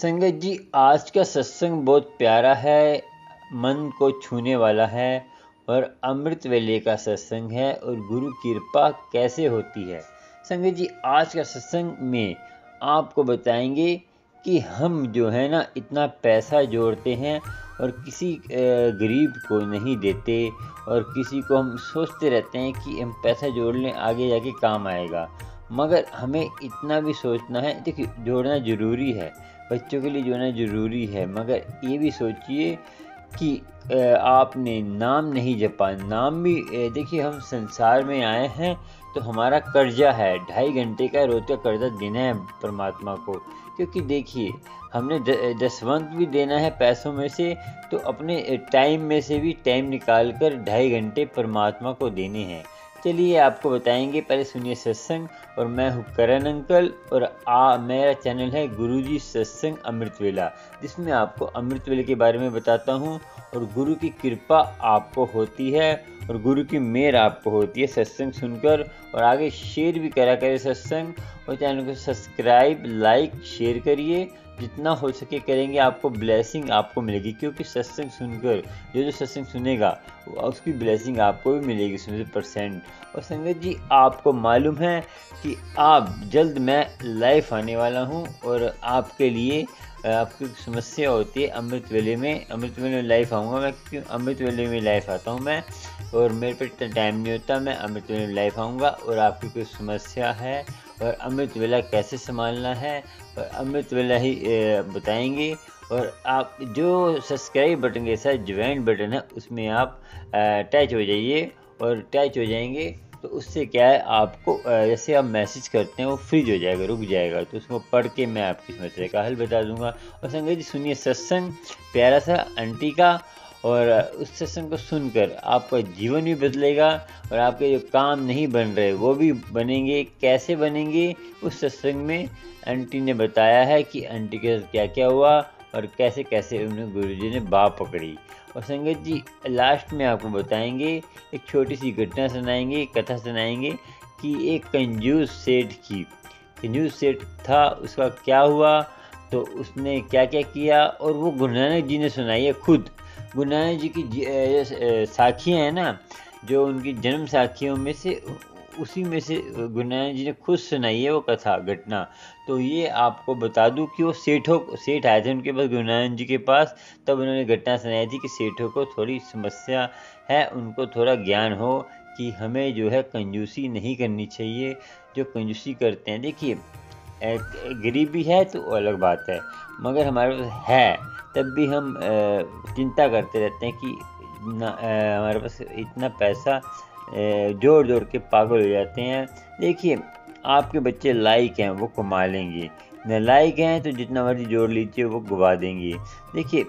संगत जी, आज का सत्संग बहुत प्यारा है, मन को छूने वाला है और अमृत वेले का सत्संग है और गुरु कृपा कैसे होती है। संगत जी, आज का सत्संग में आपको बताएंगे कि हम जो है ना इतना पैसा जोड़ते हैं और किसी गरीब को नहीं देते और किसी को हम सोचते रहते हैं कि हम पैसा जोड़ लें आगे जाके काम आएगा, मगर हमें इतना भी सोचना है। देखिए, जोड़ना ज़रूरी है, बच्चों के लिए जोड़ना ज़रूरी है, मगर ये भी सोचिए कि आपने नाम नहीं जपा। नाम भी देखिए, हम संसार में आए हैं तो हमारा कर्जा है, 2.5 घंटे का रोज का कर्जा देना है परमात्मा को। क्योंकि देखिए, हमने दसवंत भी देना है पैसों में से, तो अपने टाइम में से भी टाइम निकाल कर 2.5 घंटे परमात्मा को देने हैं। चलिए आपको बताएंगे, पहले सुनिए सत्संग। और मैं हूँ करण अंकल और मेरा चैनल है गुरुजी सत्संग अमृत वेला, जिसमें आपको अमृत वेले के बारे में बताता हूँ और गुरु की कृपा आपको होती है और गुरु की मेहर आपको होती है सत्संग सुनकर। और आगे शेयर भी करा करें सत्संग, और चैनल को सब्सक्राइब, लाइक, शेयर करिए। जितना हो सके करेंगे, आपको ब्लेसिंग आपको मिलेगी, क्योंकि सत्संग सुनकर जो सत्संग सुनेगा उसकी ब्लेसिंग आपको भी मिलेगी 100%। और संगत जी, आपको मालूम है कि आप जल्द मैं लाइव आने वाला हूं और आपके लिए आपकी समस्या होती है अमृत वेले में। अमृत वेले में लाइव आऊँगा मैं, क्यों अमृत वेले में लाइव आता हूँ मैं, और मेरे पे इतना टाइम नहीं होता। मैं अमृत वेले में लाइव आऊँगा और आपकी कोई समस्या है और अमृत वेला कैसे संभालना है और अमृत वेला ही बताएंगे। और आप जो सब्सक्राइब बटन के साथ ज्वाइन बटन है उसमें आप टच हो जाइए, और टच हो जाएंगे तो उससे क्या है, आपको जैसे आप मैसेज करते हैं वो फ्रीज हो जाएगा, रुक जाएगा, तो उसको पढ़ के मैं आपकी समस्या का हल बता दूंगा। और संगत जी, सुनिए सत्संग प्यारा सा आंटी का, और उस सत्संग को सुनकर आपका जीवन भी बदलेगा और आपके जो काम नहीं बन रहे वो भी बनेंगे। कैसे बनेंगे, उस सत्संग में आंटी ने बताया है कि आंटी के साथ क्या क्या हुआ और कैसे कैसे उन्हें गुरुजी ने बाह पकड़ी। और संगत जी, लास्ट में आपको बताएंगे, एक छोटी सी घटना सुनाएंगे, कथा सुनाएंगे कि एक कंजूस सेठ की, कंजूस सेठ था, उसका क्या हुआ, तो उसने क्या क्या किया, और वो गुरु नानक जी ने सुनाई है खुद। गुरु नानक जी की साखियाँ हैं ना, जो उनकी जन्म साखियों में से, उसी में से गुरु नानक जी ने खुद सुनाई है वो कथा, घटना। तो ये आपको बता दूं कि वो सेठ आए थे उनके पास, गुरु नानक जी के पास, तब उन्होंने घटना सुनाई थी कि सेठों को थोड़ी समस्या है, उनको थोड़ा ज्ञान हो कि हमें जो है कंजूसी नहीं करनी चाहिए। जो कंजूसी करते हैं, देखिए गरीबी है तो अलग बात है, मगर हमारे पास है तब भी हम चिंता करते रहते हैं कि हमारे पास इतना पैसा, जोड़ जोड़ के पागल हो जाते हैं। देखिए, आपके बच्चे लायक हैं वो कमा लेंगे, नालायक हैं तो जितना मर्जी जोड़ लीजिए वो गवा देंगे। देखिए,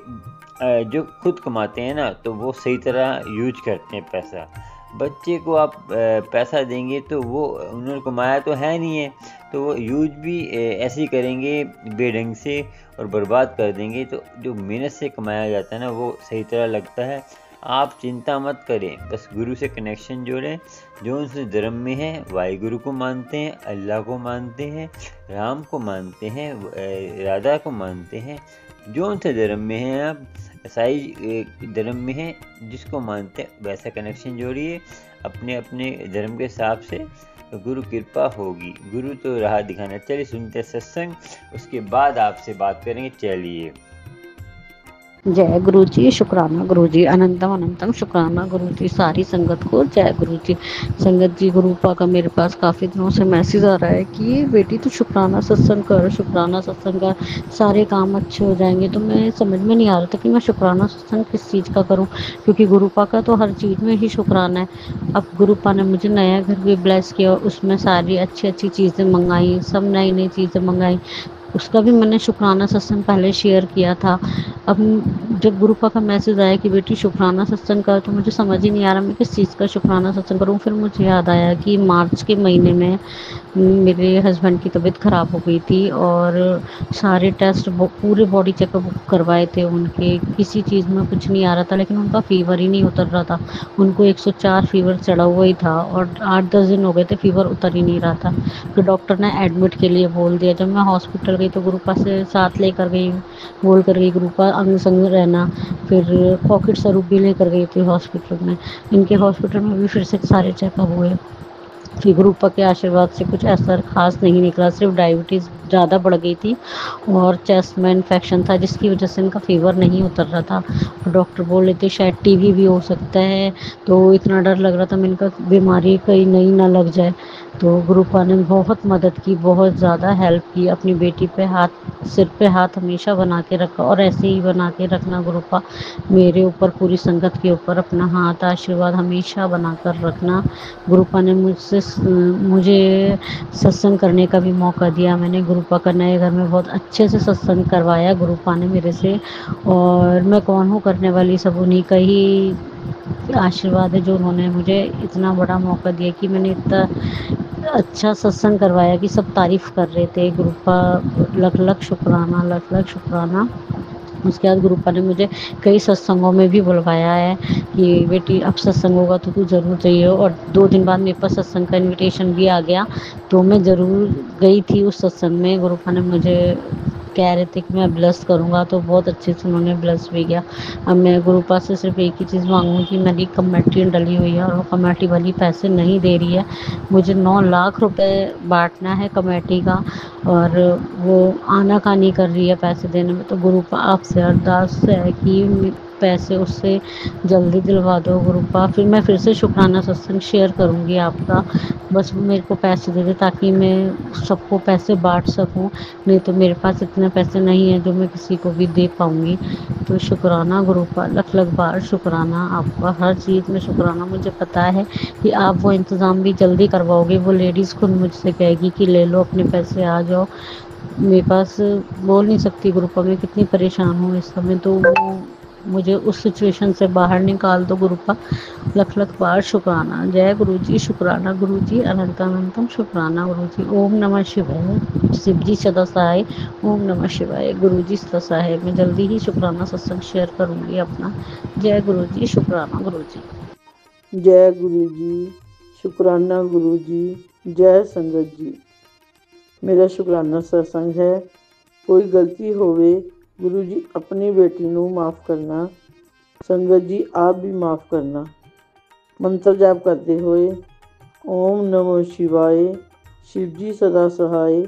जो खुद कमाते हैं ना तो वो सही तरह यूज करते हैं पैसा। बच्चे को आप पैसा देंगे तो वो, उन्होंने कमाया तो है नहीं है, तो वो यूज भी ऐसे ही करेंगे बेढंग से और बर्बाद कर देंगे। तो जो मेहनत से कमाया जाता है ना वो सही तरह लगता है। आप चिंता मत करें, बस गुरु से कनेक्शन जोड़ें। जो उनसे धर्म में है, वाहिगुरु को मानते हैं, अल्लाह को मानते हैं, राम को मानते हैं, राधा को मानते हैं, जो उनसे धर्म में हैं, आप ईसाई धर्म में हैं, जिसको मानते हैं वैसा कनेक्शन जोड़िए अपने अपने धर्म के हिसाब से, तो गुरु कृपा होगी। गुरु तो राह दिखाना। चलिए सुनते हैं सत्संग, उसके बाद आपसे बात करेंगे। चलिए। जय गुरु जी, शुक्राना गुरु जी, अनंतम अनंतम शुक्राना गुरु जी, सारी संगत को जय गुरु जी। संगत जी, गुरुपा का मेरे पास काफ़ी दिनों से मैसेज आ रहा है कि बेटी तू शुक्राना सत्संग कर, शुक्राना सत्संग कर, सारे काम अच्छे हो जाएंगे। तो मैं समझ में नहीं आ रहा था कि मैं शुक्राना सत्संग किस चीज़ का करूं, क्योंकि गुरुपा का तो हर चीज़ में ही शुक्राना है। अब गुरुपा ने मुझे नया घर भी ब्लेस किया, उसमें सारी अच्छी अच्छी चीज़ें मंगाई, सब नई नई चीज़ें मंगाई, उसका भी मैंने शुक्राना सत्संग पहले शेयर किया था। अब जब गुरुपा का मैसेज आया कि बेटी शुक्राना सत्संग कर, तो मुझे समझ ही नहीं आ रहा मैं किस चीज़ का शुक्राना सत्संग करूं। फिर मुझे याद आया कि मार्च के महीने में मेरे हस्बैंड की तबीयत ख़राब हो गई थी और सारे टेस्ट पूरे बॉडी चेकअप करवाए थे उनके, किसी चीज़ में कुछ नहीं आ रहा था, लेकिन उनका फ़ीवर ही नहीं उतर रहा था। उनको 104 फ़ीवर चढ़ा हुआ ही था और 8-10 दिन हो गए थे, फ़ीवर उतर ही नहीं रहा था। फिर डॉक्टर ने एडमिट के लिए बोल दिया। जब मैं हॉस्पिटल गई तो गुरुपा से साथ लेकर गई, बोल कर गई गुरुपा अंग संग रहना। फिर पॉकेट स्वरूप भी लेकर गई थी हॉस्पिटल में। इनके हॉस्पिटल में भी फिर से सारे चेकअप हुए। फिर गुरुपा के आशीर्वाद से कुछ ऐसा खास नहीं निकला, सिर्फ डायबिटीज़ ज़्यादा बढ़ गई थी और चेस्ट में इन्फेक्शन था, जिसकी वजह से इनका फ़ीवर नहीं उतर रहा था। डॉक्टर बोल रहे थे शायद टीबी भी हो सकता है, तो इतना डर लग रहा था मैं इनका बीमारी कहीं नई ना लग जाए। तो गुरुपा ने बहुत मदद की, बहुत ज़्यादा हेल्प की। अपनी बेटी पे हाथ, सिर पे हाथ हमेशा बना के रखा और ऐसे ही बना के रखना गुरुपा, मेरे ऊपर, पूरी संगत के ऊपर अपना हाथ आशीर्वाद हमेशा बना कर रखना। गुरुपा ने मुझे सत्संग करने का भी मौका दिया। मैंने गुरुपा का नए घर में बहुत अच्छे से सत्संग करवाया गुरुपा ने मेरे से, और मैं कौन हूँ करने वाली, सब उन्हीं का ही आशीर्वाद है जो उन्होंने मुझे इतना बड़ा मौका दिया कि मैंने इतना अच्छा सत्संग करवाया कि सब तारीफ़ कर रहे थे। गुरुपा लख लख शुक्राना, लख लख शुक्राना। उसके बाद गुरुपा ने मुझे कई सत्संगों में भी बुलवाया है कि बेटी अब सत्संग होगा तो तू ज़रूर चाहिए। और 2 दिन बाद मेरे पास सत्संग का इनविटेशन भी आ गया, तो मैं ज़रूर गई थी उस सत्संग में। गुरुपा ने मुझे कह रहे थे कि मैं ब्लेस करूँगा, तो बहुत अच्छे से उन्होंने ब्लेस भी किया। अब मैं गुरुपा से सिर्फ एक ही चीज़ मांगूंगी, मेरी कमेटी डली हुई है और वो कमेटी वाली पैसे नहीं दे रही है। मुझे 9 लाख रुपए बांटना है कमेटी का, और वो आनाकानी कर रही है पैसे देने में। तो गुरुपा आपसे अरदास है कि पैसे उससे जल्दी दिलवा दो गुरुपा। फिर मैं फिर से शुक्राना सत्संग शेयर करूँगी आपका, बस मेरे को पैसे दे दे ताकि मैं सबको पैसे बांट सकूँ। नहीं तो मेरे पास इतने पैसे नहीं हैं जो मैं किसी को भी दे पाऊँगी। तो शुक्राना गुरुपा, लख लख बार शुक्राना आपका, हर चीज़ में शुक्राना। मुझे पता है कि आप वो इंतज़ाम भी जल्दी करवाओगे। वो लेडीज़ खुद मुझसे कहेगी कि ले लो अपने पैसे, आ जाओ। मेरे पास बोल नहीं सकती गुरुपा, मैं कितनी परेशान हूँ इस समय, तो वो मुझे उस सिचुएशन से बाहर निकाल दो गुरुपा। लख लख बार शुक्राना। जय गुरु जी, शुक्राना गुरु जी, अनंत अनंतम शुक्राना गुरु जी। ओम नमः शिवाय। शिव जी सदा सहाय। ओम नमः शिवाय। गुरु जी सदा सहाय। मैं जल्दी ही शुक्राना सत्संग शेयर करूँगी अपना। जय गुरु जी, शुक्राना गुरु जी। जय गुरु जी, शुक्राना गुरु जी, जय संगत जी। मेरा शुक्राना सत्संग है। कोई गलती होवे गुरु जी अपनी बेटी नू माफ़ करना, संगत जी आप भी माफ़ करना। मंत्र जाप करते हुए ओम नमः शिवाय, शिव जी सदा सहाय।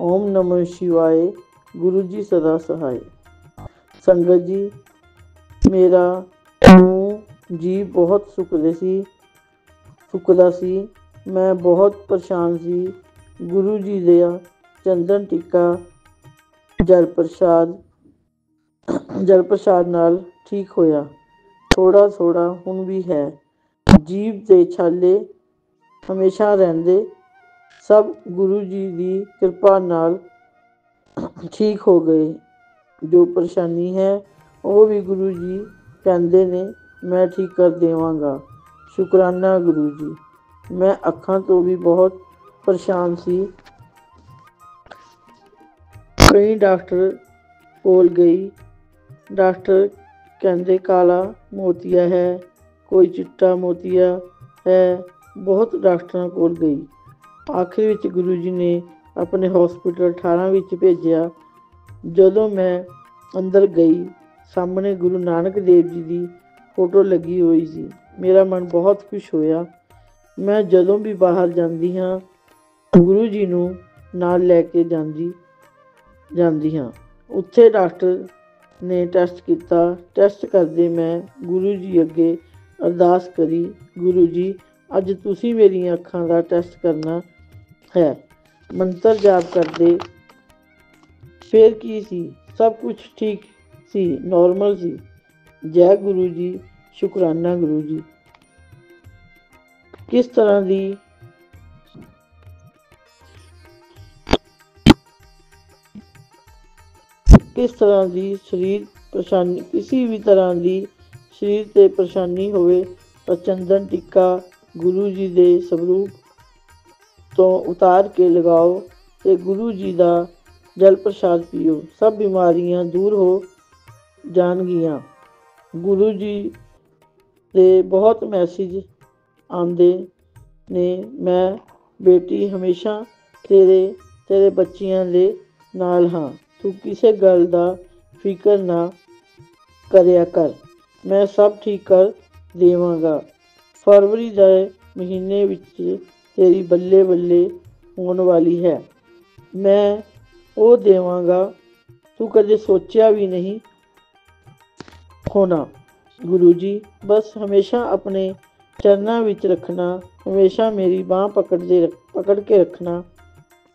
ओम नमः शिवाय, गुरु जी सदा सहाय। संगत जी, मेरा ਮੂੰਹ ਜੀ ਬਹੁਤ ਸੁੱਕਦਾ ਸੀ। ਮੈਂ ਬਹੁਤ ਪਰੇਸ਼ਾਨ ਸੀ। ਗੁਰੂ ਜੀ ਦਾ ਚੰਦਨ ਟਿੱਕਾ ਜਲ ਪ੍ਰਸ਼ਾਦ ਨਾਲ ਠੀਕ ਹੋਇਆ। ਥੋੜਾ ਥੋੜਾ ਹੁਣ ਵੀ ਹੈ। ਜੀਭ ਦੇ ਛਾਲੇ ਹਮੇਸ਼ਾ ਰਹਿੰਦੇ, ਸਭ ਗੁਰੂ ਜੀ ਦੀ ਕਿਰਪਾ ਨਾਲ ਠੀਕ ਹੋ ਗਏ। ਜੋ ਪਰੇਸ਼ਾਨੀ ਹੈ ਉਹ ਵੀ ਗੁਰੂ ਜੀ ਕਹਿੰਦੇ ਨੇ ਮੈਂ ਠੀਕ ਕਰ ਦੇਵਾਂਗਾ। ਸ਼ੁਕਰਾਨਾ ਗੁਰੂ ਜੀ। ਮੈਂ ਅੱਖਾਂ ਤੋਂ ਵੀ ਬਹੁਤ ਪਰੇਸ਼ਾਨ ਸੀ। ਕਈ ਡਾਕਟਰ ਕੋਲ ਗਈ। ਡਾਕਟਰ ਕਹਿੰਦੇ ਕਾਲਾ ਮੋਤੀਆ ਹੈ, ਕੋਈ ਚਿੱਟਾ ਮੋਤੀਆ ਹੈ। ਬਹੁਤ ਡਾਕਟਰਾਂ ਕੋਲ ਗਈ। ਆਖਿਰ ਵਿੱਚ ਗੁਰੂ ਜੀ ਨੇ ਆਪਣੇ ਹੌਸਪੀਟਲ 18 ਵਿੱਚ ਭੇਜਿਆ। ਜਦੋਂ ਮੈਂ ਅੰਦਰ ਗਈ, ਸਾਹਮਣੇ ਗੁਰੂ ਨਾਨਕ ਦੇਵ ਜੀ ਦੀ ਫੋਟੋ ਲੱਗੀ ਹੋਈ ਸੀ। ਮੇਰਾ ਮਨ ਬਹੁਤ ਖੁਸ਼ ਹੋਇਆ। ਮੈਂ ਜਦੋਂ ਵੀ ਬਾਹਰ ਜਾਂਦੀ ਹਾਂ ਗੁਰੂ ਜੀ ਨੂੰ ਨਾਲ ਲੈ ਕੇ ਜਾਂਦੀ ਹਾਂ। ਉੱਥੇ ਡਾਕਟਰ ਨੇ ਟੈਸਟ ਕੀਤਾ। ਟੈਸਟ ਕਰਦੇ ਮੈਂ ਗੁਰੂ ਜੀ ਅੱਗੇ ਅਰਦਾਸ ਕਰੀ, ਗੁਰੂ ਜੀ ਅੱਜ ਤੁਸੀਂ ਮੇਰੀਆਂ ਅੱਖਾਂ ਦਾ ਟੈਸਟ ਕਰਨਾ ਹੈ। ਮੰਤਰ ਜਾਪ ਕਰਦੇ। ਫਿਰ ਕੀ ਸੀ, ਸਭ ਕੁਝ ਠੀਕ ਸੀ, ਨੋਰਮਲ ਸੀ। ਜੈ ਗੁਰੂ ਜੀ, ਸ਼ੁਕਰਾਨਾ ਗੁਰੂ ਜੀ। ਕਿਸ ਤਰ੍ਹਾਂ ਦੀ ਸਰੀਰ ਪਰੇਸ਼ਾਨੀ ਕਿਸੇ ਵੀ ਤਰ੍ਹਾਂ ਦੀ ਸਰੀਰ 'ਤੇ ਪਰੇਸ਼ਾਨੀ ਹੋਵੇ ਤਾਂ ਚੰਦਨ ਟਿੱਕਾ ਗੁਰੂ ਜੀ ਦੇ ਸਰੂਪ ਤੋਂ ਉਤਾਰ ਕੇ ਲਗਾਓ ਤੇ ਗੁਰੂ ਜੀ ਦਾ ਜਲ ਪ੍ਰਸ਼ਾਦ ਪੀਓ। ਸਭ ਬਿਮਾਰੀਆਂ ਦੂਰ ਹੋ ਜਾਣਗੀਆਂ। ਗੁਰੂ ਜੀ ਦੇ ਬਹੁਤ ਮੈਸੇਜ ਆਉਂਦੇ ਨੇ, ਮੈਂ ਬੇਟੀ ਹਮੇਸ਼ਾ ਤੇਰੇ ਬੱਚਿਆਂ ਦੇ ਨਾਲ ਹਾਂ, ਤੂੰ ਕਿਸੇ ਗੱਲ ਦਾ ਫਿਕਰ ਨਾ ਕਰਿਆ ਕਰ, ਮੈਂ ਸਭ ਠੀਕ ਕਰ ਦੇਵਾਂਗਾ। ਫਰਵਰੀ ਦੇ ਮਹੀਨੇ ਵਿੱਚ ਤੇਰੀ ਬੱਲੇ ਬੱਲੇ ਹੋਣ ਵਾਲੀ ਹੈ, ਮੈਂ ਉਹ ਦੇਵਾਂਗਾ ਤੂੰ ਕਦੇ ਸੋਚਿਆ ਵੀ ਨਹੀਂ ਹੋਣਾ। ਗੁਰੂ ਜੀ ਬਸ ਹਮੇਸ਼ਾ ਆਪਣੇ ਚਰਨਾਂ ਵਿੱਚ ਰੱਖਣਾ, ਹਮੇਸ਼ਾ ਮੇਰੀ ਬਾਂਹ ਪਕੜ ਕੇ ਰੱਖਣਾ,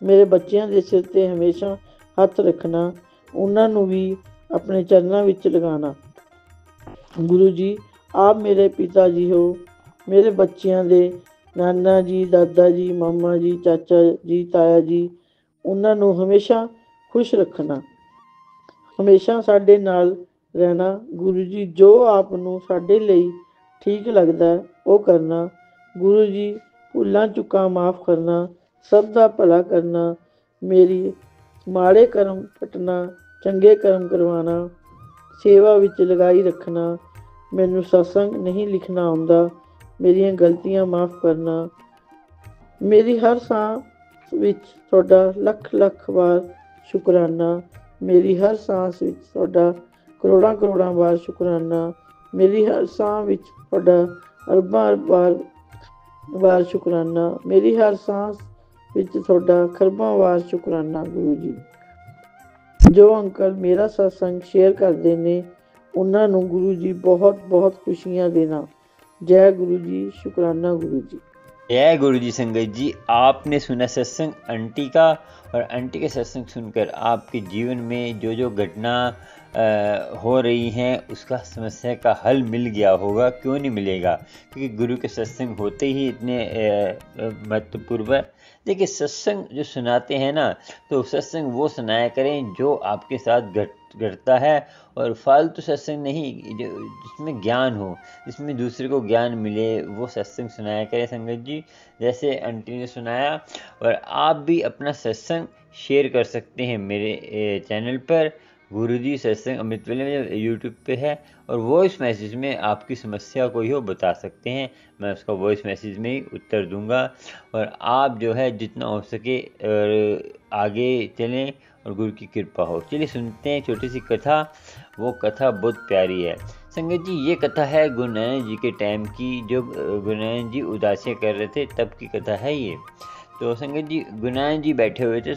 ਮੇਰੇ ਬੱਚਿਆਂ ਦੇ ਸਿਰ 'ਤੇ ਹਮੇਸ਼ਾ ਹੱਥ ਰੱਖਣਾ, ਉਹਨਾਂ ਨੂੰ ਵੀ ਆਪਣੇ ਚਰਨਾਂ ਵਿੱਚ ਲਗਾਉਣਾ। ਗੁਰੂ ਜੀ ਆਪ ਮੇਰੇ ਪਿਤਾ ਜੀ ਹੋ, ਮੇਰੇ ਬੱਚਿਆਂ ਦੇ ਨਾਨਾ ਜੀ, ਦਾਦਾ ਜੀ, ਮਾਮਾ ਜੀ, ਚਾਚਾ ਜੀ, ਤਾਇਆ ਜੀ, ਉਹਨਾਂ ਨੂੰ ਹਮੇਸ਼ਾ ਖੁਸ਼ ਰੱਖਣਾ, ਹਮੇਸ਼ਾ ਸਾਡੇ ਨਾਲ ਰਹਿਣਾ। ਗੁਰੂ ਜੀ ਜੋ ਆਪ ਨੂੰ ਸਾਡੇ ਲਈ ਠੀਕ ਲੱਗਦਾ ਉਹ ਕਰਨਾ। ਗੁਰੂ ਜੀ ਭੁੱਲਾਂ ਚੁੱਕਾਂ ਮਾਫ਼ ਕਰਨਾ, ਸਭ ਦਾ ਭਲਾ ਕਰਨਾ, ਮੇਰੀ ਮਾੜੇ ਕਰਮ ਕੱਟਣਾ, ਚੰਗੇ ਕਰਮ ਕਰਵਾਉਣਾ, ਸੇਵਾ ਵਿੱਚ ਲਗਾਈ ਰੱਖਣਾ। ਮੈਨੂੰ ਸਤਸੰਗ ਨਹੀਂ ਲਿਖਣਾ ਆਉਂਦਾ, ਮੇਰੀਆਂ ਗਲਤੀਆਂ ਮਾਫ਼ ਕਰਨਾ। ਮੇਰੀ ਹਰ ਸਾਹ ਵਿੱਚ ਤੁਹਾਡਾ ਲੱਖ ਲੱਖ ਵਾਰ ਸ਼ੁਕਰਾਨਾ, ਮੇਰੀ ਹਰ ਸਾਹ ਵਿੱਚ ਤੁਹਾਡਾ ਕਰੋੜਾਂ ਕਰੋੜਾਂ ਵਾਰ ਸ਼ੁਕਰਾਨਾ, ਮੇਰੀ ਹਰ ਸਾਹ ਵਿੱਚ ਤੁਹਾਡਾ ਅਰਬਾਂ ਵਾਰ ਸ਼ੁਕਰਾਨਾ, ਮੇਰੀ ਹਰ ਸਾਹ ਵਿੱਚ ਤੁਹਾਡਾ ਖਰਬਾਂ ਵਾਰ ਸ਼ੁਕਰਾਨਾ। ਗੁਰੂ ਜੀ ਜੋ ਅੰਕਲ ਮੇਰਾ ਸਤਸੰਗ ਸ਼ੇਅਰ ਕਰਦੇ ਨੇ ਉਹਨਾਂ ਨੂੰ ਗੁਰੂ ਜੀ ਬਹੁਤ ਬਹੁਤ ਖੁਸ਼ੀਆਂ ਦੇਣਾ। जय गुरु जी, शुक्राना गुरु जी। जय गुरु जी। संगत जी आपने सुना सत्संग आंटी का, और आंटी के सत्संग सुनकर आपके जीवन में जो जो घटना हो रही हैं उसका समस्या का हल मिल गया होगा। क्यों नहीं मिलेगा, क्योंकि गुरु के सत्संग होते ही इतने महत्वपूर्ण है। देखिए सत्संग जो सुनाते हैं ना, तो सत्संग वो सुनाया करें जो आपके साथ घटता है, और फालतू सत्संग नहीं, जो जिसमें ज्ञान हो, जिसमें दूसरे को ज्ञान मिले, वो सत्संग सुनाया करें संगत जी, जैसे आंटी ने सुनाया। और आप भी अपना सत्संग शेयर कर सकते हैं मेरे चैनल पर, गुरुजी सत्संग अमृत वेले में यूट्यूब पे है, और वॉइस मैसेज में आपकी समस्या कोई हो बता सकते हैं, मैं उसका वॉइस मैसेज में ही उत्तर दूंगा। और आप जो है जितना हो सके और आगे चलें और गुरु की कृपा हो। चलिए सुनते हैं छोटी सी कथा। वो कथा बहुत प्यारी है संगत जी। ये कथा है गुरु नानक जी के टाइम की, जो गुरु नानक जी उदासियाँ कर रहे थे तब की कथा है ये। तो संगत जी गुरु नानक जी बैठे हुए थे,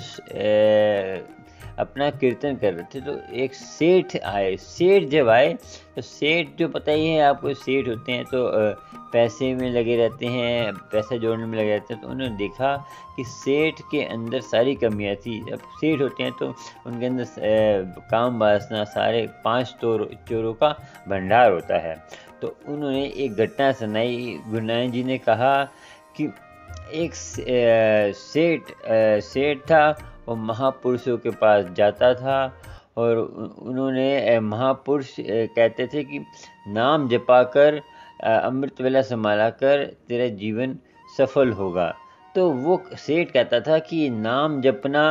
अपना कीर्तन कर रहे थे, तो एक सेठ आए। सेठ जब आए तो सेठ जो पता ही है आपको, सेठ होते हैं तो पैसे में लगे रहते हैं, पैसा जोड़ने में लगे रहते हैं। तो उन्होंने देखा कि सेठ के अंदर सारी कमियां थी। अब सेठ होते हैं तो उनके अंदर काम वासना सारे 5 चोरों का भंडार होता है। तो उन्होंने एक घटना सुनाई। गुरु नानक जी ने कहा कि एक सेठ था, वो महापुरुषों के पास जाता था, और उन्होंने महापुरुष कहते थे कि नाम जपा कर, अमृत वेला संभाला कर तेरा जीवन सफल होगा। तो वो सेठ कहता था कि नाम जपना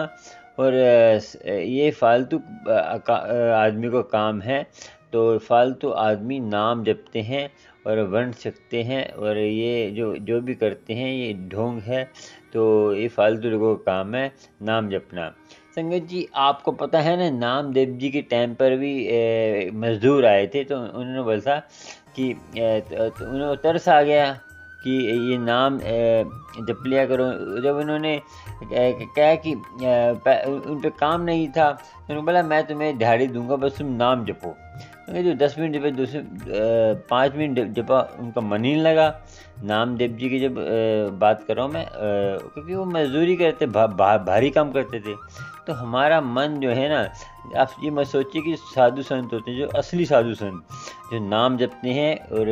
और ये फालतू आदमी को काम है, तो फालतू आदमी नाम जपते हैं और बन सकते हैं, और ये जो भी करते हैं ये ढोंग है, तो ये फालतू लोगों का काम है नाम जपना। संगत जी आपको पता है ना, नामदेव जी के टाइम पर भी मजदूर आए थे, तो उन्होंने बोला कि तो उन्हें तरस आ गया कि ये नाम जप लिया करो। जब उन्होंने कहा कि उन पे काम नहीं था, तो उन्होंने बोला मैं तुम्हें दिहाड़ी दूंगा, बस तुम नाम जपो। जो 10 मिनट जपे, 5 मिनट जपा, उनका मन ही नहीं लगा। नामदेव जी की जब बात कर रहा हूँ मैं, क्योंकि वो मजदूरी करते, भारी काम करते थे। तो हमारा मन जो है ना, आप ये मत सोचिए कि साधु संत होते हैं, जो असली साधु संत जो नाम जपते हैं और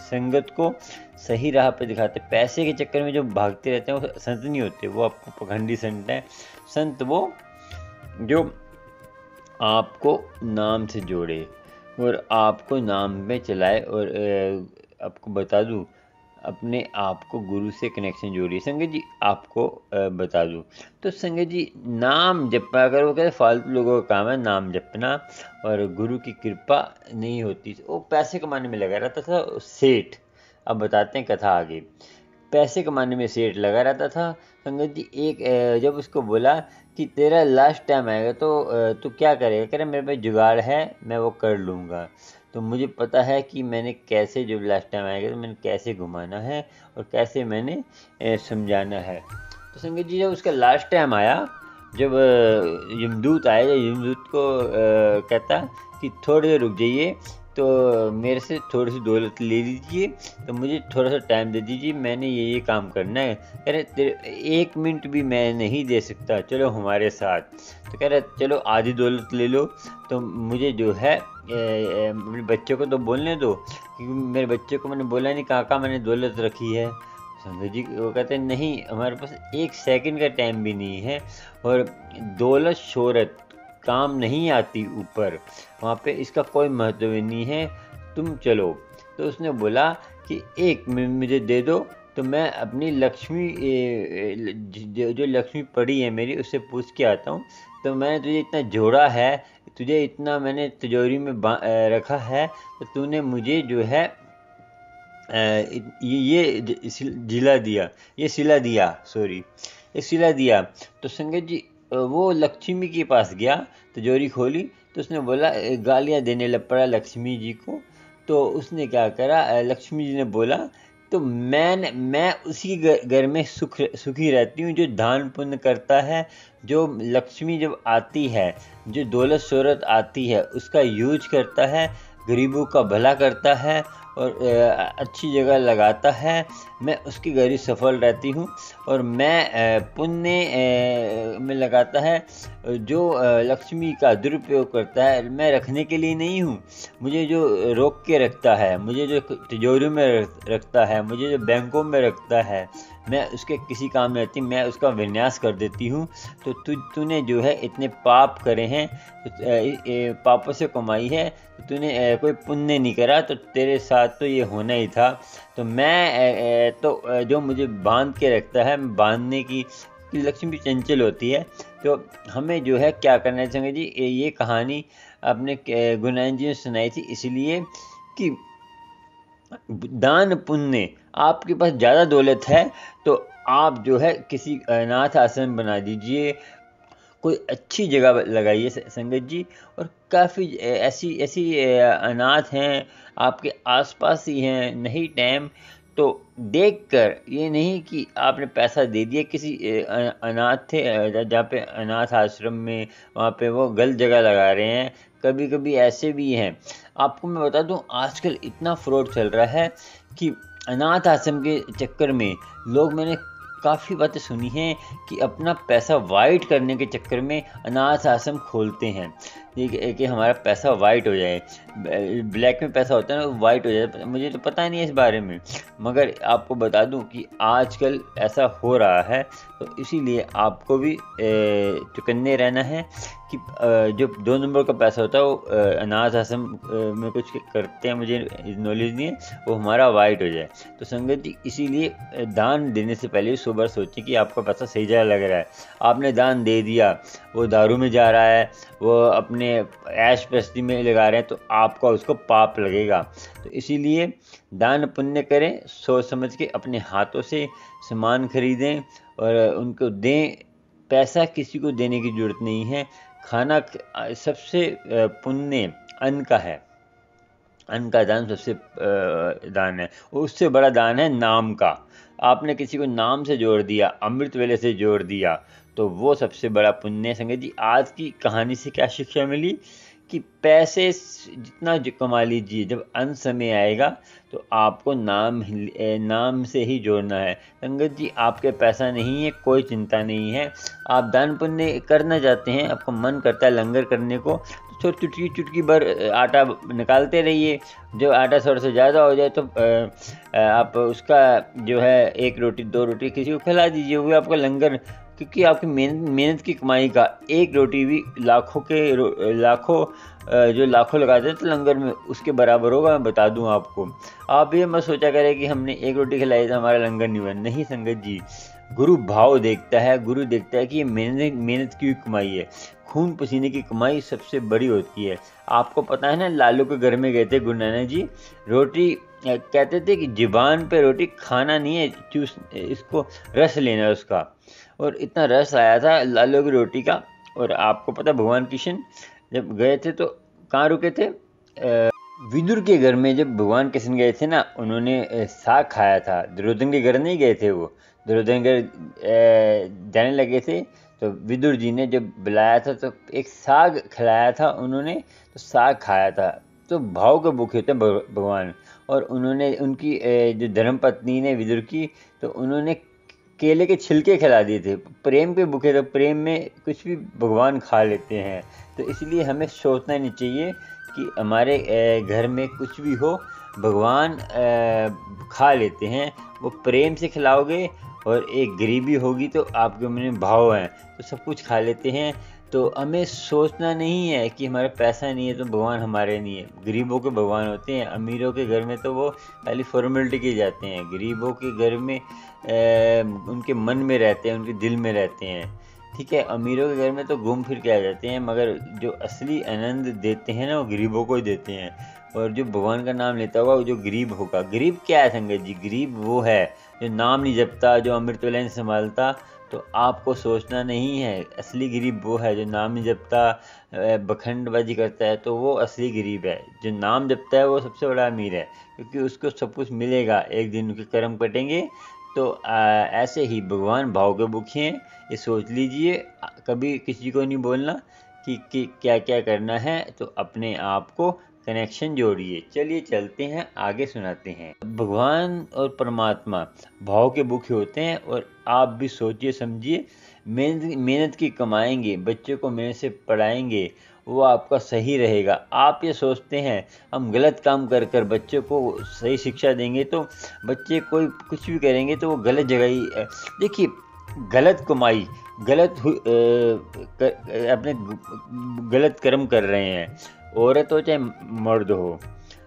संगत को सही राह पर दिखाते, पैसे के चक्कर में जो भागते रहते हैं वो संत नहीं होते, वो आपको पखंडी संत है। संत वो जो आपको नाम से जोड़े और आपको नाम में चलाए। और आपको बता दूं, अपने आप को गुरु से कनेक्शन जोड़िए। संगत जी आपको बता दूं तो संगत जी नाम जपा करो। कहते फालतू लोगों का काम है नाम जपना, और गुरु की कृपा नहीं होती। वो पैसे कमाने में लगा रहता था सेठ। अब बताते हैं कथा आगे। पैसे कमाने में सेठ लगा रहता था। संगत जी एक जब उसको बोला कि तेरा लास्ट टाइम आएगा तो तू क्या करेगा? कह रहा मेरे पास जुगाड़ है, मैं वो कर लूँगा। तो मुझे पता है कि मैंने कैसे, जब लास्ट टाइम आएगा तो मैंने कैसे घुमाना है और कैसे मैंने समझाना है। तो संगत जी जब उसका लास्ट टाइम आया, जब यमदूत आया, यमदूत को कहता कि थोड़ी देर रुक जाइए, तो मेरे से थोड़ी सी दौलत ले लीजिए, तो मुझे थोड़ा सा टाइम दे दीजिए, मैंने ये काम करना है। कह रहे तेरे 1 मिनट भी मैं नहीं दे सकता, चलो हमारे साथ। तो कह रहे चलो आधी दौलत ले लो, तो मुझे जो है मेरे बच्चों को तो बोलने दो, क्योंकि मेरे बच्चे को मैंने बोला नहीं कहाँ मैंने दौलत रखी है। संजय जी वो कहते हैं नहीं, हमारे पास 1 सेकंड का टाइम भी नहीं है, और दौलत शोहरत काम नहीं आती ऊपर, वहाँ पे इसका कोई महत्व नहीं है, तुम चलो। तो उसने बोला कि 1 मिनट मुझे दे दो, तो मैं अपनी लक्ष्मी जो लक्ष्मी पड़ी है मेरी उससे पूछ के आता हूँ। तो मैंने तुझे इतना जोड़ा है, तुझे इतना मैंने तिजोरी में रखा है, तो तूने मुझे जो है ये सिला दिया। तो संगत जी वो लक्ष्मी के पास गया, तिजोरी खोली, तो उसने बोला गालियाँ देने लग पड़ा लक्ष्मी जी को। तो उसने क्या करा, लक्ष्मी जी ने बोला तो मैं उसी घर में सुखी रहती हूँ जो दान पुण्य करता है, जो लक्ष्मी जब आती है, जो दौलत शोहरत आती है उसका यूज करता है, गरीबों का भला करता है और अच्छी जगह लगाता है, मैं उसकी घर ही सफल रहती हूँ। और मैं पुण्य में लगाता है, जो लक्ष्मी का दुरुपयोग करता है, मैं रखने के लिए नहीं हूँ, मुझे जो रोक के रखता है, मुझे जो तिजोरी में रखता है, मुझे जो बैंकों में रखता है, मैं उसके किसी काम में रहती, मैं उसका विन्यास कर देती हूँ। तो तूने जो है इतने पाप करे हैं, पापों से कमाई है, तूने कोई पुण्य नहीं करा, तो तेरे साथ तो ये होना ही था। तो मैं तो जो मुझे बांध के रखता है, बांधने की लक्ष्मी चंचल होती है। तो हमें जो है क्या करना चाहिए जी, ये कहानी आपने गुरुनानक जी ने सुनाई थी, इसलिए कि दान पुण्य, आपके पास ज़्यादा दौलत है तो आप जो है किसी अनाथ आश्रम बना दीजिए, कोई अच्छी जगह लगाइए संगत जी। और काफ़ी ऐसी अनाथ हैं आपके आसपास ही हैं, नहीं टाइम तो देखकर, ये नहीं कि आपने पैसा दे दिया किसी अनाथ थे जहाँ पे अनाथ आश्रम में, वहाँ पे वो गलत जगह लगा रहे हैं। कभी कभी ऐसे भी हैं। आपको मैं बता दूं आजकल इतना फ्रॉड चल रहा है कि अनाथ आश्रम के चक्कर में लोग, मैंने काफ़ी बातें सुनी हैं कि अपना पैसा वाइट करने के चक्कर में अनाथ आश्रम खोलते हैं कि हमारा पैसा वाइट हो जाए। ब्लैक में पैसा होता है ना, वाइट हो जाए। मुझे तो पता नहीं है इस बारे में, मगर आपको बता दूं कि आजकल ऐसा हो रहा है। तो इसीलिए आपको भी चौकन्ने रहना है कि जो 2 नंबर का पैसा होता है वो अनाथ आश्रम में कुछ करते हैं, मुझे नॉलेज नहीं है, वो हमारा वाइट हो जाए। तो संगत जी इसीलिए दान देने से पहले सुबह सोचें कि आपका पैसा सही जगह लग रहा है। आपने दान दे दिया, वो दारू में जा रहा है, वो अपने ऐश प्रस्ती में लगा रहे हैं, तो आपका उसको पाप लगेगा। तो इसीलिए दान पुण्य करें, सोच समझ के अपने हाथों से सामान खरीदें और उनको दें। पैसा किसी को देने की ज़रूरत नहीं है। खाना सबसे पुण्य अन्न का है, अन्न का दान सबसे दान है। उससे बड़ा दान है नाम का। आपने किसी को नाम से जोड़ दिया, अमृत वेले से जोड़ दिया, तो वो सबसे बड़ा पुण्य है। संगत जी आज की कहानी से क्या शिक्षा मिली कि पैसे जितना कमा लीजिए, जब अंत समय आएगा तो आपको नाम से ही जोड़ना है। संगत जी आपके पैसा नहीं है, कोई चिंता नहीं है। आप दान पुण्य करना चाहते हैं, आपका मन करता है लंगर करने को, तो चुटकी भर आटा निकालते रहिए। जब आटा थोड़ा सा ज़्यादा हो जाए तो आप उसका जो है 1 रोटी 2 रोटी किसी को खिला दीजिए, वो आपका लंगर क्योंकि आपकी मेहनत की कमाई का एक रोटी भी लाखों लगाते हैं तो लंगर में उसके बराबर होगा। मैं बता दूं आपको, आप ये मत सोचा करें कि हमने एक रोटी खिलाई तो हमारा लंगर नहीं बना। नहीं संगत जी, गुरु भाव देखता है, गुरु देखता है कि ये मेहनत की कमाई है, खून पसीने की कमाई सबसे बड़ी होती है। आपको पता है ना, लालू के घर में गए थे गुरु नानक जी, रोटी कहते थे कि ज़ुबान पे रोटी खाना नहीं है, इसको रस लेना है उसका। और इतना रस आया था लालू की रोटी का। और आपको पता, भगवान कृष्ण जब गए थे तो कहाँ रुके थे? विदुर के घर में जब भगवान कृष्ण गए थे ना, उन्होंने साग खाया था। दुर्योधन के घर नहीं गए थे, वो दुर्योधन के घर जाने लगे थे तो विदुर जी ने जब बुलाया था तो एक साग खिलाया था उन्होंने, तो साग खाया था। तो भाव के भूखे थे भगवान। और उन्होंने उनकी जो धर्मपत्नी ने विदुर की, तो उन्होंने केले के छिलके खिला दिए थे। प्रेम के भूखे थे, प्रेम में कुछ भी भगवान खा लेते हैं। तो इसलिए हमें सोचना नहीं चाहिए कि हमारे घर में कुछ भी हो भगवान खा लेते हैं। वो प्रेम से खिलाओगे, और एक गरीबी होगी तो आपके मन में भाव हैं तो सब कुछ खा लेते हैं। तो हमें सोचना नहीं है कि हमारा पैसा नहीं है तो भगवान हमारे नहीं है। गरीबों के भगवान होते हैं, अमीरों के घर में तो वो खाली फॉर्मेलिटी के जाते हैं। गरीबों के घर में उनके मन में रहते हैं, उनके दिल में रहते हैं। ठीक है, अमीरों के घर में तो घूम फिर के आ जाते हैं, मगर जो असली आनंद देते हैं ना, वो गरीबों को ही देते हैं। और जो भगवान का नाम लेता होगा वो जो गरीब होगा। गरीब क्या है संगत जी? गरीब वो है जो नाम नहीं जपता, जो अमृत वेला नहीं संभालता। तो आपको सोचना नहीं है, असली गरीब वो है जो नाम नहीं जपता, बखंडबाजी करता है, तो वो असली गरीब है। जो नाम जपता है वो सबसे बड़ा अमीर है, क्योंकि उसको सब कुछ मिलेगा, एक दिन उनके कर्म कटेंगे। तो ऐसे ही भगवान भाव के भूखे हैं, ये सोच लीजिए। कभी किसी को नहीं बोलना कि क्या क्या करना है, तो अपने आप को कनेक्शन जोड़िए। चलिए चलते हैं आगे, सुनाते हैं। भगवान और परमात्मा भाव के भूखे होते हैं। और आप भी सोचिए समझिए, मेहनत की कमाएंगे, बच्चों को मेहनत से पढ़ाएंगे, वो आपका सही रहेगा। आप ये सोचते हैं हम गलत काम कर कर बच्चों को सही शिक्षा देंगे तो बच्चे कोई कुछ भी करेंगे तो वो गलत जगह ही देखिए, गलत कमाई, अपने गलत कर्म कर रहे हैं। औरत हो चाहे मर्द हो,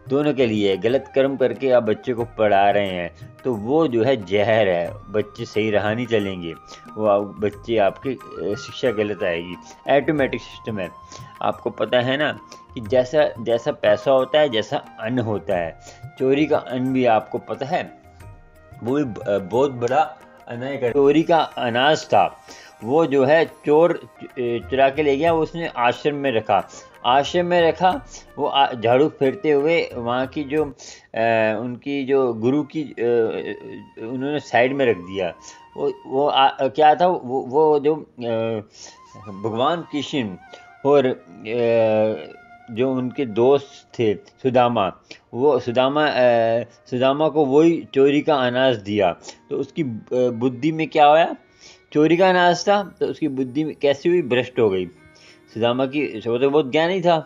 दोनों के लिए गलत कर्म करके आप बच्चे को पढ़ा रहे हैं, तो वो जो है जहर है। बच्चे सही राह नहीं चलेंगे, वो बच्चे आपकी शिक्षा गलत आएगी। ऑटोमेटिक सिस्टम है। आपको पता है ना कि जैसा जैसा पैसा होता है, जैसा अन्न होता है, चोरी का अन्न भी आपको पता है, वो भी बहुत बड़ा अन्याय कर। चोरी का अनाज था, वो जो है चोर चुरा के ले गया, उसने आश्रम में रखा। वो झाड़ू फेरते हुए वहाँ की जो उनकी जो गुरु की उन्होंने साइड में रख दिया। क्या था वो जो भगवान कृष्ण और जो उनके दोस्त थे सुदामा, वो सुदामा को वही चोरी का अनाज दिया। तो उसकी बुद्धि में क्या होया? चोरी का अनाज था तो उसकी बुद्धि में कैसी हुई? भ्रष्ट हो गई। सुदामा की वो तो बहुत ज्ञानी था,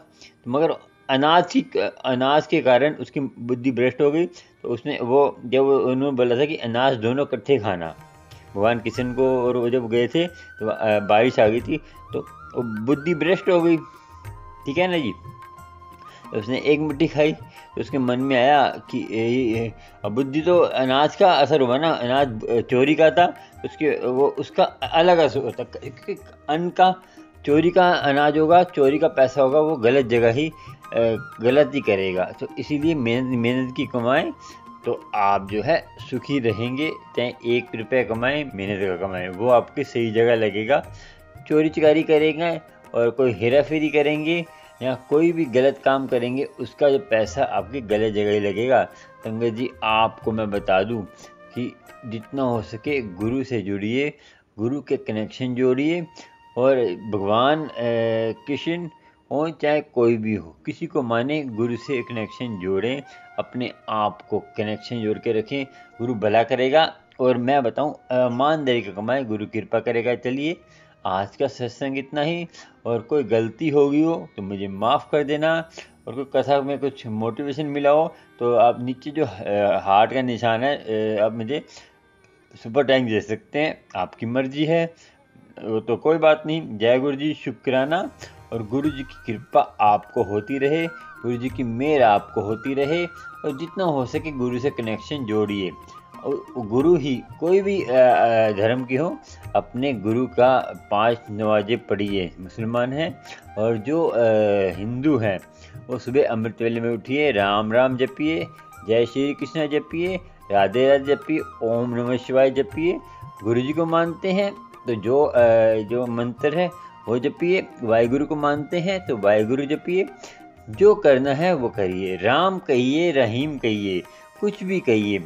तो मगर अनाज के कारण उसकी बुद्धि भ्रष्ट हो गई। तो उसने जब उन्होंने बोला था कि अनाज दोनों इकट्ठे खाना, भगवान कृष्ण को, और वो जब गए थे तो बारिश आ गई थी, तो बुद्धि भ्रष्ट हो गई। ठीक है ना जी? तो उसने एक मुट्ठी खाई, तो उसके मन में आया कि बुद्धि तो अनाज का असर हुआ ना, अनाज चोरी का था, उसका अलग असर होता। क्योंकि अन्न का, चोरी का अनाज होगा, चोरी का पैसा होगा, वो गलत जगह ही गलत ही करेगा। तो इसीलिए मेहनत की कमाएं तो आप जो है सुखी रहेंगे। चाहे 1 रुपये कमाएं, मेहनत का कमाएं, वो आपकी सही जगह लगेगा। चोरी चकारी करेंगे और कोई हेरा फेरी करेंगे या कोई भी गलत काम करेंगे, उसका जो पैसा आपकी गलत जगह ही लगेगा। संगत जी, आपको मैं बता दूं कि जितना हो सके गुरु से जुड़िए, गुरु के कनेक्शन जोड़िए। और भगवान कृष्ण हो चाहे कोई भी हो, किसी को माने, गुरु से कनेक्शन जोड़ें, अपने आप को कनेक्शन जोड़ के रखें, गुरु भला करेगा। और मैं बताऊं, ईमानदारी का कमाए, गुरु कृपा करेगा। चलिए, आज का सत्संग इतना ही। और कोई गलती होगी हो तो मुझे माफ़ कर देना, और कोई कथा में कुछ मोटिवेशन मिला हो तो आप नीचे जो हार्ट का निशान है, आप मुझे सुपर टैंक दे सकते हैं, आपकी मर्जी है। वो तो कोई बात नहीं। जय गुरु जी, शुक्राना। और गुरु जी की कृपा आपको होती रहे, गुरु जी की मेहर आपको होती रहे, और जितना हो सके गुरु से कनेक्शन जोड़िए। और गुरु ही कोई भी धर्म की हो, अपने गुरु का 5 नमाज़ें पढ़िए। मुसलमान हैं और जो हिंदू हैं वो सुबह अमृत वेले में उठिए, राम राम जपिए, जय श्री कृष्ण जपिए, राधे राधे जपिए, ओम नमः शिवाय जपिए। गुरु जी को मानते हैं तो जो मंत्र है वो जपिए, वाहिगुरु को मानते हैं तो वाहिगुरु जपिए। जो करना है वो करिए, राम कहिए, रहीम कहिए, कुछ भी कहिए,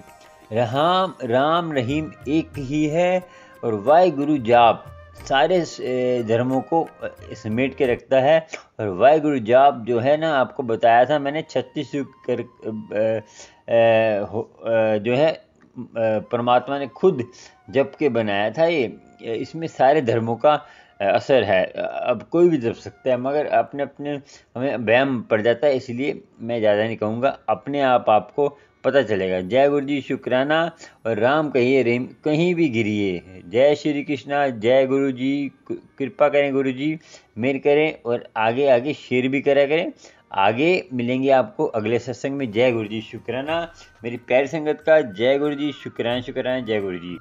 राम रहीम एक ही है। और वाहिगुरु जाप सारे धर्मों को समेट के रखता है। और वाहिगुरु जाप जो है ना, आपको बताया था मैंने, 36 युग कर जो है परमात्मा ने खुद जप के बनाया था। ये इसमें सारे धर्मों का असर है। अब कोई भी जप सकता है, मगर अपने अपने हमें वहम पड़ जाता है, इसलिए मैं ज़्यादा नहीं कहूँगा, अपने आप आपको पता चलेगा। जय गुरु जी, शुक्राना। और राम कहिए, रहीम, कहीं भी गिरिए। जय श्री कृष्णा। जय गुरु जी, कृपा करें गुरु जी, मेहर करें, और आगे आगे शेयर भी करा करें। आगे मिलेंगे आपको अगले सत्संग में। जय गुरु जी, शुक्राना। मेरी प्यारी संगत का जय गुरु जी, शुक्राना शुक्राना। जय गुरु जी।